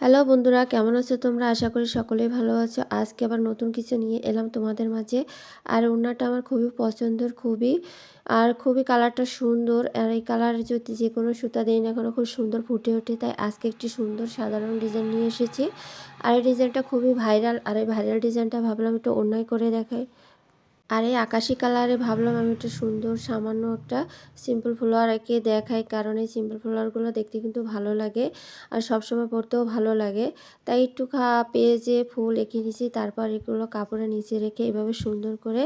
Hello বন্ধুরা, কেমন আছো তোমরা? আশা করি সকলেই ভালো আছো। আজকে আবার নতুন কিছু নিয়ে এলাম তোমাদের মাঝে। আর ওড়নাটা আমার খুবই পছন্দের, খুবই কালারটা সুন্দর। আর এই কালার যদি যে কোনো সুতা দিই না কেন খুব সুন্দর ফুটে ওঠে। তাই আজকে একটি সুন্দর সাধারণ ডিজাইন নিয়ে এসেছি। আর এই ডিজাইনটা খুবই ভাইরাল। আর এই ভাইরাল ডিজাইনটা ভাবলাম একটু ওড়নায় করে দেখাই। আর এই আকাশি কালারে ভাবলাম আমি একটু সুন্দর সামান্য একটা সিম্পল ফ্লাওয়ার এঁকে দেখাই, কারণ এই সিম্পল ফ্লাওয়ারগুলো দেখতে কিন্তু ভালো লাগে আর সবসময় পরতেও ভালো লাগে। তাই একটু পেজে ফুল এঁকে নিচ্ছি, তারপর এগুলো কাপড়ের নিচে রেখে এভাবে সুন্দর করে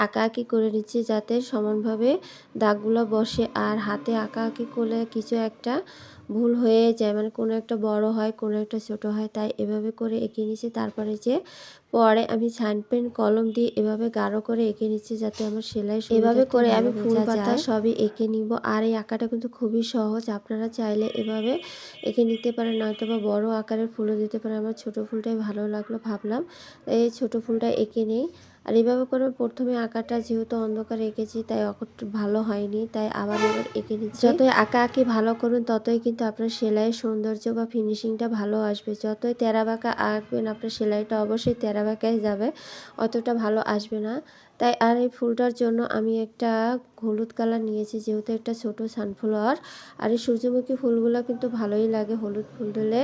আঁকাআঁকি করে নিচ্ছি যাতে সমানভাবে দাগগুলো বসে। আর হাতে আঁকাআঁকি করলে কিছু একটা ভুল হয়ে যায়, মানে কোনো একটা বড় হয় কোনো একটা ছোট হয়। তাই এভাবে করে এঁকে নিচ্ছি। তারপরে পরে আমি সাইন পেন কলম দিয়ে এভাবে গাঢ় করে এঁকে নিচ্ছি যাতে আমার সেলাই এভাবে করে আমি ফুল পাতা সবই এঁকে নিব। আর এই আঁকাটা কিন্তু খুবই সহজ, আপনারা চাইলে এভাবে এঁকে নিতে পারেন, নয়তো বা বড় আকারের ফুলও দিতে পারেন। আমার ছোট ফুলটাই ভালো লাগলো, ভাবলাম এই ছোট ফুলটা এঁকে নেই। আর এভাবে করে প্রথমে আঁকাটা যেহেতু অন্ধকারে এঁকেছি তাই ভালো হয়নি, তাই আবার এঁকে নিচ্ছি। যতই আঁকি ভালো করবেন ততই কিন্তু আপনার সেলাইয়ের সৌন্দর্য বা ফিনিশিংটা ভালো আসবে। যতই তেরা বাঁকা আঁকবেন আপনার সেলাইটা অবশ্যই তেরা বাঁকাই যাবে, অতটা ভালো আসবে না। তাই আর এই ফুলটার জন্য আমি একটা হলুদ কালার নিয়েছি, যেহেতু একটা ছোট সানফ্লাওয়ার। আর এই সূর্যমুখী ফুলগুলো কিন্তু ভালোই লাগে হলুদ ফুল দিলে।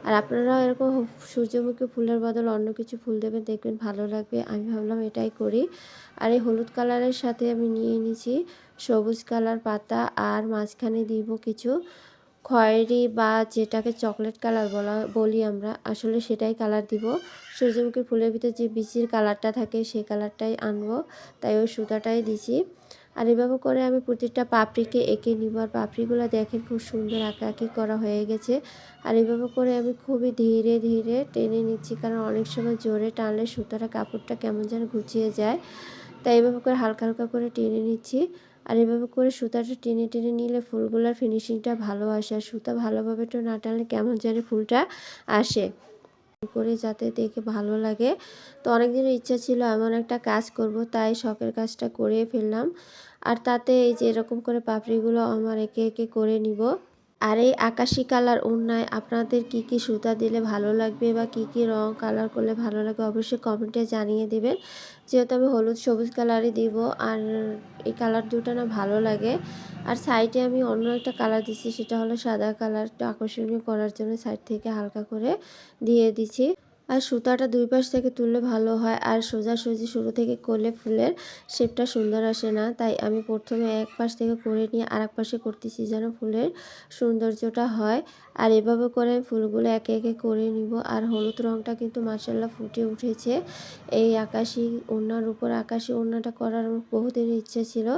আর আপনারাও এরকম সূর্যমুখী ফুলের বদল অন্য কিছু ফুল দেবেন, দেখবেন ভালো লাগবে। আমি ভাবলাম এটাই করি। আর এই হলুদ কালারের সাথে আমি নিয়ে নিয়েছি সবুজ কালার পাতা, আর মাঝখানে দিব কিছু খয়েরি বা যেটাকে চকলেট কালার বলি আমরা, আসলে সেটাই কালার দিব। সূর্যমুখী ফুলের ভিতরে যে বিচির কালারটা থাকে সেই কালারটাই আনবো, তাই ওই সুতাটাই দিছি। আর এভাবে করে আমি প্রতিটা পাপড়িকে এঁকে নিব। আর পাপড়িগুলো দেখেন খুব সুন্দর আঁকাআঁকি করা হয়ে গেছে। আর এভাবে করে আমি খুবই ধীরে ধীরে টেনে নিচ্ছি, কারণ অনেক সময় জোরে টানলে সুতাটা কাপড়টা কেমন যেন গুছিয়ে যায়। তাই এভাবে করে হালকা হালকা করে টেনে নিচ্ছি। আর এভাবে করে সুতাটা টেনে টেনে নিলে ফুলগুলোর ফিনিশিংটা ভালো আসে। আর সুতা ভালোভাবে তো না টানলে কেমন যেন ফুলটা আসে করে, যাতে দেখে ভালো লাগে। তো অনেক দিনের ইচ্ছা ছিল এমন একটা কাজ করব, তাই শখের কাজটা করে ফেললাম। আর তাতে এই যে এরকম করে পাপড়িগুলো আমার এঁকে এঁকে করে নিব। আর এই আকাশি কালার ওড়নায় আপনাদের কি কি সুতা দিলে ভালো লাগবে বা কি কি রং কালার করলে ভালো লাগবে অবশ্যই কমেন্টে জানিয়ে দেবেন। যেহেতু আমি হলুদ সবুজ কালারই দিব, আর এই কালার দুটো না ভালো লাগে। আর সাইডে আমি অন্য একটা কালার দিচ্ছি, সেটা হলো সাদা কালারটা আকর্ষণীয় করার জন্য সাইড থেকে হালকা করে দিয়ে দিচ্ছি। আর সুতাটা দুই পাশ থেকে তুললে ভালো হয়, আর সোজাসুজি শুরু থেকে করলে ফুলের শেপটা সুন্দর আসে না। তাই আমি প্রথমে এক পাশ থেকে করে নিয়ে আর এক পাশে করতেছি যেন ফুলের সৌন্দর্যটা হয়। আর এভাবে করে ফুলগুলো একে একে করে নিব। আর হলুদ রঙটা কিন্তু মাশাআল্লাহ ফুটে উঠেছে এই আকাশি ওড়নার উপর। আকাশি ওড়নাটা করার আমার বহুদিনের ইচ্ছে ছিল,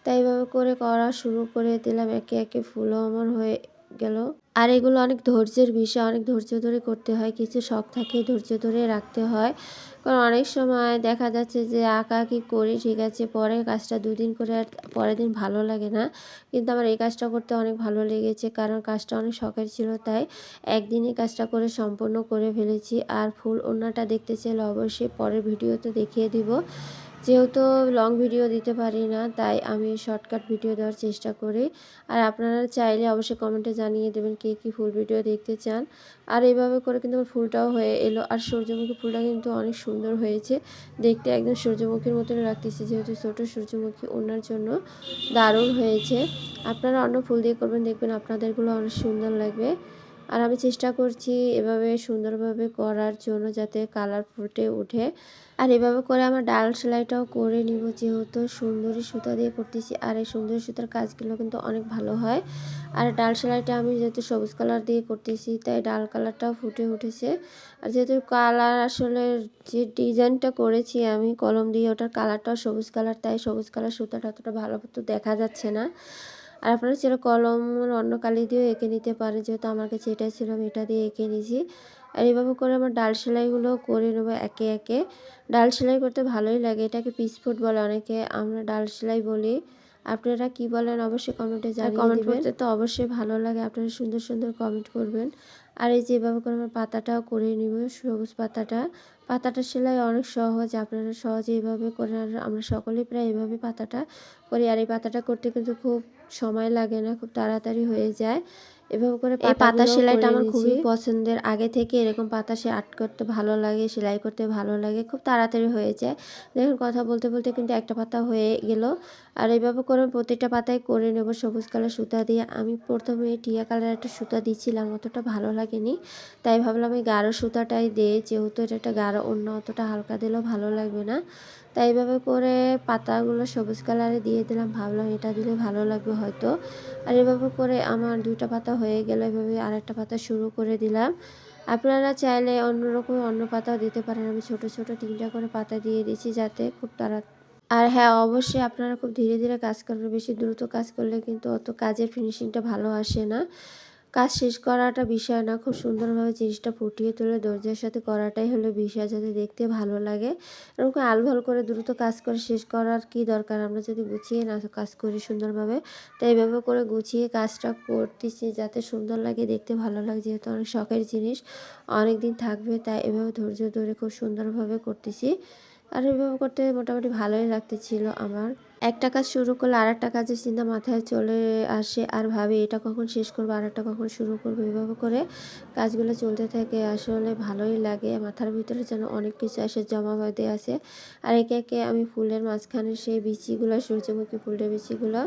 তাই এভাবে করে করা শুরু করে দিলাম। একে একে ফুলও আমার হয়ে গেল। আর এগুলো অনেক ধৈর্যের বিষয়, অনেক ধৈর্য ধরে করতে হয়, কিছু শখ থাকে ধৈর্য ধরে রাখতে হয়। কারণ অনেক সময় দেখা যাচ্ছে যে আঁকাআঁকি করি ঠিক আছে, পরে কাজটা দুদিন করে আর পরের দিন ভালো লাগে না, কিন্তু আমার এই কাজটা করতে অনেক ভালো লেগেছে, কারণ কাজটা অনেক শখের ছিল। তাই একদিনই কাজটা করে সম্পূর্ণ করে ফেলেছি। আর ফুল ওড়নাটা দেখতে চাইলে অবশ্যই পরের ভিডিওতে দেখিয়ে দিব। যেহেতু লং ভিডিও দিতে পারি না, তাই আমি শর্টকাট ভিডিও দেওয়ার চেষ্টা করি। আর আপনারা চাইলে অবশ্যই কমেন্টে জানিয়ে দেবেন কে কী ফুল ভিডিও দেখতে চান। আর এইভাবে করে কিন্তু আমার ফুলটাও হয়ে এলো। আর সূর্যমুখী ফুলটা কিন্তু অনেক সুন্দর হয়েছে, দেখতে একদম সূর্যমুখীর মতন রাখতেছি, যেহেতু ছোটো সূর্যমুখী ওনার জন্য দারুণ হয়েছে। আপনারা অন্য ফুল দিয়ে করবেন, দেখবেন আপনাদেরগুলো অনেক সুন্দর লাগবে। আর আমি চেষ্টা করছি এভাবে সুন্দরভাবে করার জন্য যাতে কালার ফুটে ওঠে। আর এভাবে করে আমার ডাল সেলাইটাও করে নিব, যেহেতু সুন্দরী সুতা দিয়ে করতেছি। আর এই সুন্দরী সুতার কাজগুলো কিন্তু অনেক ভালো হয়। আর ডাল সেলাইটা আমি যেহেতু সবুজ কালার দিয়ে করতেছি তাই ডাল কালারটাও ফুটে উঠেছে। আর যেহেতু কালার আসলে যে ডিজাইনটা করেছি আমি কলম দিয়ে, ওটার কালারটাও সবুজ কালার, তাই সবুজ কালার সুতাটা অতটা ভালো মতো দেখা যাচ্ছে না। আর আপনারা ছিল কলম অন্য কালি দিয়েও এঁকে নিতে পারেন, যেহেতু আমার কাছে এটাই ছিল আমি এটা দিয়ে এঁকে নিয়েছি। আর এইভাবে করে আমার ডাল সেলাইগুলো করে নেবো একে একে। ডাল সেলাই করতে ভালোই লাগে, এটাকে পিসফুট বলে অনেকে, আমরা ডাল সেলাই বলি। আপনারা কি বলেন অবশ্যই কমেন্টে জানিয়ে দিবেন। কমেন্ট করতে তো অবশ্যই ভালো লাগে, আপনারা সুন্দর সুন্দর কমেন্ট করবেন। আর এই যে এভাবে করে আমার পাতাটাও করে নিব, সবুজ পাতাটা সেলাই অনেক সহজ, আপনারা সহজে এইভাবে করে। আর আমরা সকলেই প্রায় এইভাবে পাতাটা করি। আর এই পাতাটা করতে কিন্তু খুব সময় লাগে না, খুব তাড়াতাড়ি হয়ে যায়। এভাবে করে এই পাতা সেলাইটা আমার খুবই পছন্দের। আগে থেকে এরকম পাতা আর্ট করতে ভালো লাগে, সেলাই করতে ভালো লাগে, খুব তাড়াতাড়ি হয়ে যায়। দেখুন কথা বলতে বলতে কিন্তু একটা পাতা হয়ে গেল। আর এইভাবে করে প্রত্যেকটা পাতায় করে নেব সবুজ কালার সুতা দিয়ে। আমি প্রথমে টিয়া কালার একটা সুতা দিচ্ছিলাম, অতটা ভালো লাগেনি, তাই ভাবলাম এই গাঢ় সুতাটাই দিয়ে, যেহেতু এটা একটা গাঢ় অন্য, অতটা হালকা দিলেও ভালো লাগবে না। তাই এইভাবে করে পাতাগুলো সবুজ কালারে দিয়ে দিলাম, ভাবলাম এটা দিলে ভালো লাগবে হয়তো। আর এভাবে করে আমার 2টা পাতা হয়ে গেল, এভাবে আরেকটা পাতা শুরু করে দিলাম। আপনারা চাইলে অন্যরকম অন্য পাতাও দিতে পারেন। আমি ছোট ছোট 3টা করে পাতা দিয়ে দিয়েছি যাতে খুব আর হ্যাঁ, অবশ্যই আপনারা খুব ধীরে ধীরে কাজ করবেন। বেশি দ্রুত কাজ করলে কিন্তু অত কাজের ফিনিশিংটা ভালো আসে না। কাজ শেষ করাটা বিষয় না, খুব সুন্দরভাবে জিনিসটা ফুটিয়ে তুলে ধৈর্যের সাথে করাটাই হলো বিষয়, যাতে দেখতে ভালো লাগে। এরকম আলভাল করে দ্রুত কাজ করে শেষ করার কি দরকার, আমরা যদি গুছিয়ে না কাজ করি সুন্দরভাবে। তাই এভাবে করে গুছিয়ে কাজটা করতেছি যাতে সুন্দর লাগে, দেখতে ভালো লাগে, যেহেতু অনেক শখের জিনিস, অনেক দিন থাকবে, তাই এভাবে ধৈর্য ধরে খুব সুন্দরভাবে করতেছি। আর এভাবে করতে মোটামুটি ভালোই লাগতেছিল আমার। একটা কাজ শুরু করলে আরেকটা কাজের চিন্তা মাথায় চলে আসে, আর ভাবি এটা কখন শেষ করবো, আরেকটা কখন শুরু করবো। এভাবে করে কাজগুলো চলতে থাকে, আসলে ভালোই লাগে। মাথার ভিতরে যেন অনেক কিছু এসে জমা বেঁধে আছে। আর একে একে আমি ফুলের মাঝখানে সেই বিচিগুলো, সূর্যমুখী ফুলের বিচিগুলো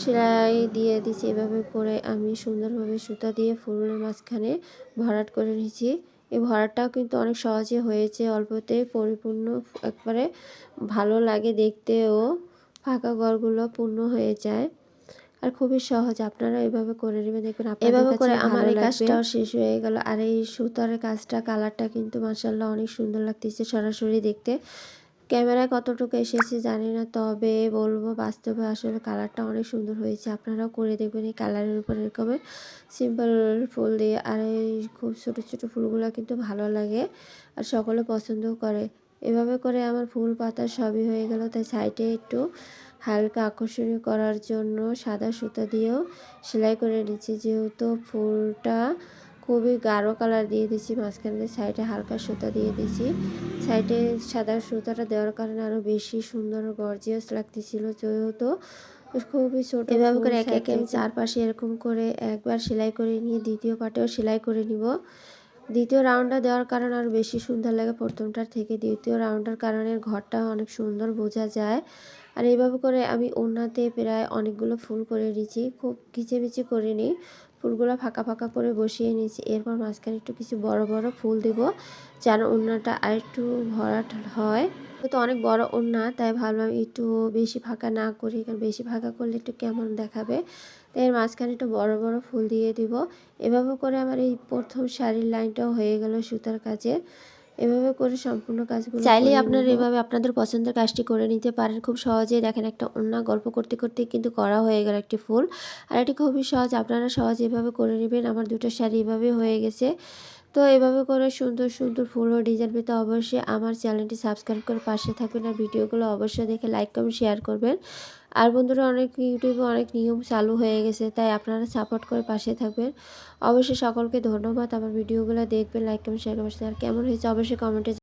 সেলাই দিয়ে দিচ্ছি। এভাবে করে আমি সুন্দরভাবে সুতা দিয়ে ফুলের মাঝখানে ভরাট করে নিয়েছি। এই ভরাটটাও কিন্তু অনেক সহজে হয়েছে, অল্পতেই পরিপূর্ণ, একবারে ভালো লাগে দেখতেও, ফাঁকা ঘরগুলো পূর্ণ হয়ে যায়। আর খুবই সহজ, আপনারা এভাবে করে নেবেন, দেখবেন এভাবে করে আমার এই কাজটাও শেষ হয়ে গেল। আর এই সুতার কাজটা, কালারটা কিন্তু মাশাআল্লাহ অনেক সুন্দর লাগতেছে সরাসরি দেখতে। ক্যামেরায় কতটুকু এসেছে জানি না, তবে বলবো বাস্তবে আসলে কালারটা অনেক সুন্দর হয়েছে। আপনারাও করে দেখবেন এই কালারের উপর এরকম সিম্পল ফুল দিয়ে। আর এই খুব ছোট ছোট ফুলগুলো কিন্তু ভালো লাগে আর সকলে পছন্দও করে। এভাবে করে আমার ফুল পাতা সবই হয়ে গেল। তাই সাইডে একটু হালকা আকর্ষণীয় করার জন্য সাদা সুতা দিয়েও সেলাই করে নিচ্ছি, যেহেতু ফুলটা খুবই গাঢ় কালার দিয়ে দিচ্ছি। মাঝখানে সাইডে হালকা সুতা দিয়ে দিচ্ছি। সাইডে সাদা সুতাটা দেওয়ার কারণে আরও বেশি সুন্দর গর্জিয়াস লাগতেছিল, যেহেতু খুবই ছোট। এভাবে করে একে একে আমি চারপাশে এরকম করে একবার সেলাই করে নিয়ে দ্বিতীয় পাটেও সেলাই করে নিব। দ্বিতীয় রাউন্ডটা দেওয়ার কারণে আরও বেশি সুন্দর লাগে প্রথমটার থেকে। দ্বিতীয় রাউন্ডের কারণে ঘরটা অনেক সুন্দর বোঝা যায়। আর এইভাবে করে আমি ওড়নাতে প্রায় অনেকগুলো ফুল করে নিয়েছি, খুব কিচিমিচি করিনি, ফুলগুলো ফাঁকা ফাঁকা করে বসিয়ে নিয়েছি। এরপর মাঝখানে একটু কিছু বড় বড় ফুল দেব, যেন ওড়নাটা আরেকটু ভরাট হয়। তো অনেক বড় ওড়না, তাই ভাবলাম একটু বেশি ফাঁকা না করি, কারণ বেশি ফাঁকা করলে একটু কেমন দেখাবে। তাই এর মাঝখানে একটু বড় বড় ফুল দিয়ে দিব। এভাবে করে আমার এই প্রথম শাড়ির লাইনটাও হয়ে গেল সুতার কাজে। এভাবে করে সম্পূর্ণ কাজগুলো চাইলেই আপনারা এভাবে আপনাদের পছন্দের কাজটি করে নিতে পারেন খুব সহজেই। দেখেন একটা ওড়না গল্প করতে করতে কিন্তু করা হয়ে গেল একটি ফুল। আর এটি খুবই সহজ, আপনারা সহজে এভাবে করে নেবেন। আমার 2টা শাড়ি এভাবে হয়ে গেছে। তো এভাবে করে সুন্দর সুন্দর ফুল ও ডিজাইন পেতে অবশ্যই আমার চ্যানেলটি সাবস্ক্রাইব করে পাশে থাকবেন। আর ভিডিওগুলো অবশ্যই দেখে লাইক কমেন্ট শেয়ার করবেন। আর বন্ধুরা, অনেক ইউটিউবে অনেক নিয়ম চালু হয়ে গেছে, তাই আপনারা সাপোর্ট করে পাশে থাকবেন। অবশ্যই সকলকে ধন্যবাদ। আমার ভিডিওগুলো দেখবেন, লাইক কমেন্ট শেয়ার করবেন। আর কেমন হয়েছে অবশ্যই কমেন্টে